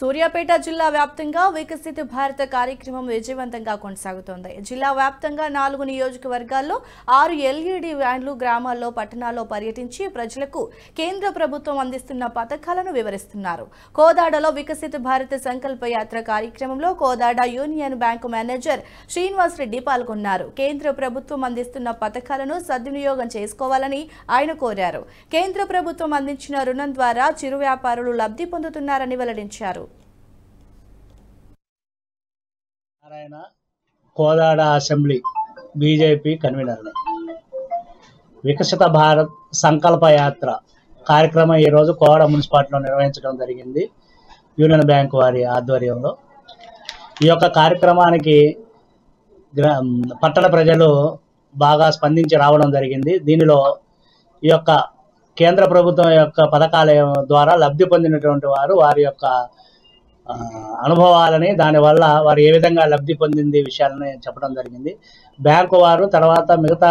సూర్యాపేట జిల్లా వ్యాప్తంగా వికసిత భారత కార్యక్రమం విజయవంతంగా కొనసాగుతోంది. జిల్లా వ్యాప్తంగా 4 నియోజకవర్గాల్లో 6 ఎల్ఈడి వ్యాన్లు గ్రామాల్లో, పట్టణాల్లో పర్యటించి ప్రజలకు కేంద్ర ప్రభుత్వం అందిస్తున్న పథకాలను వివరిస్తున్నారు. కోదాడలో వికసిత భారత సంకల్ప యాత్ర కార్యక్రమంలో Kodad union bank manager Srinivas Reddy పాల్గొన్నారు. కేంద్ర ప్రభుత్వం అందిస్తున్న పథకాలను సద్వినియోగం చేసుకోవాలని ఆయన కోరారు. కేంద్ర ప్రభుత్వం అందించిన రుణం ద్వారా చిరు వ్యాపారులు లబ్ధి పొందుతున్నారని వెల్లడించారు. కోదాడ అసెంబ్లీ బీజేపీ కన్వీనర్ వికసిత భారత్ సంకల్ప యాత్ర కార్యక్రమం ఈరోజు కోదాడ మున్సిపాలిటీలో నిర్వహించడం జరిగింది. యూనియన్ బ్యాంక్ వారి ఆధ్వర్యంలో ఈ యొక్క కార్యక్రమానికి పట్టణ ప్రజలు బాగా స్పందించి రావడం జరిగింది. దీనిలో ఈ యొక్క కేంద్ర ప్రభుత్వం యొక్క పథకాల ద్వారా లబ్ధి పొందినటువంటి వారు వారి యొక్క అనుభవాలని, దానివల్ల వారు ఏ విధంగా లబ్ధి పొందింది విషయాలని చెప్పడం జరిగింది. బ్యాంకు వారు, తర్వాత మిగతా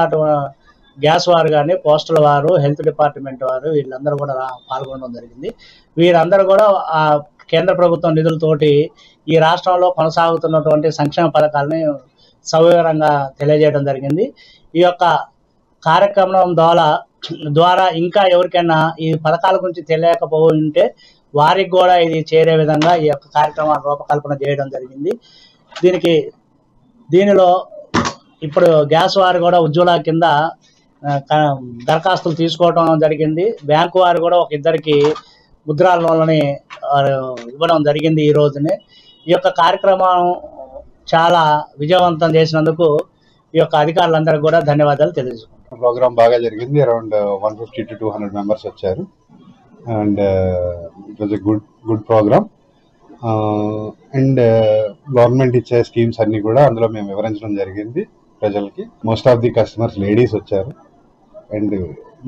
గ్యాస్ వారు కానీ, పోస్టల్ వారు, హెల్త్ డిపార్ట్మెంట్ వారు వీళ్ళందరూ కూడా పాల్గొనడం జరిగింది. వీరందరూ కూడా కేంద్ర ప్రభుత్వం నిధులతోటి ఈ రాష్ట్రంలో కొనసాగుతున్నటువంటి సంక్షేమ పథకాలని సవివరంగా తెలియజేయడం జరిగింది. ఈ యొక్క కార్యక్రమం ద్వారా ఇంకా ఎవరికైనా ఈ పథకాల గురించి తెలియకపోయింటే వారికి కూడా ఇది చేరే విధంగా ఈ యొక్క కార్యక్రమాన్ని రూపకల్పన చేయడం జరిగింది. దీనిలో ఇప్పుడు గ్యాస్ వారు కూడా ఉజ్వల కింద దరఖాస్తులు తీసుకోవడం జరిగింది. బ్యాంకు వారు కూడా ఒక ఇద్దరికి ముద్రా లోన్లని ఇవ్వడం జరిగింది. ఈ రోజునే ఈ యొక్క కార్యక్రమం చాలా విజయవంతం చేసినందుకు ఈ యొక్క అధికారులందరికీ కూడా ధన్యవాదాలు తెలియజేసుకుంటాం. ప్రోగ్రామ్ బాగా జరిగింది. అరౌండ్ 150 to 200 మెంబర్స్ వచ్చారు. And it was a good programme. And government ఇచ్చే స్కీమ్స్ అన్ని కూడా అందులో మేము వివరించడం జరిగింది ప్రజలకి. Most of the customers ladies వచ్చారు. And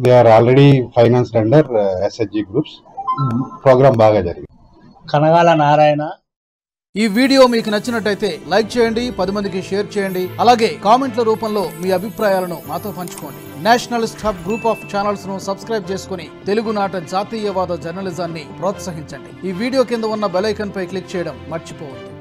they are already financed under SHG groups. Programme బాగా జరిగింది. కనగాల నారాయణ. ఈ వీడియో మీకు నచ్చినట్టయితే లైక్ చేయండి, 10 మందికి షేర్ చేయండి. అలాగే కామెంట్ల రూపంలో మీ అభిప్రాయాలను మాతో పంచుకోండి. Nationalist hub group of channels ను సబ్స్క్రైబ్ చేసుకుని తెలుగునాట జాతీయవాద జర్నలిజాన్ని ప్రోత్సహించండి. ఈ వీడియో కింద ఉన్న బెల్ ఐకాన్ పై క్లిక్ చేయడం మర్చిపోవద్దు.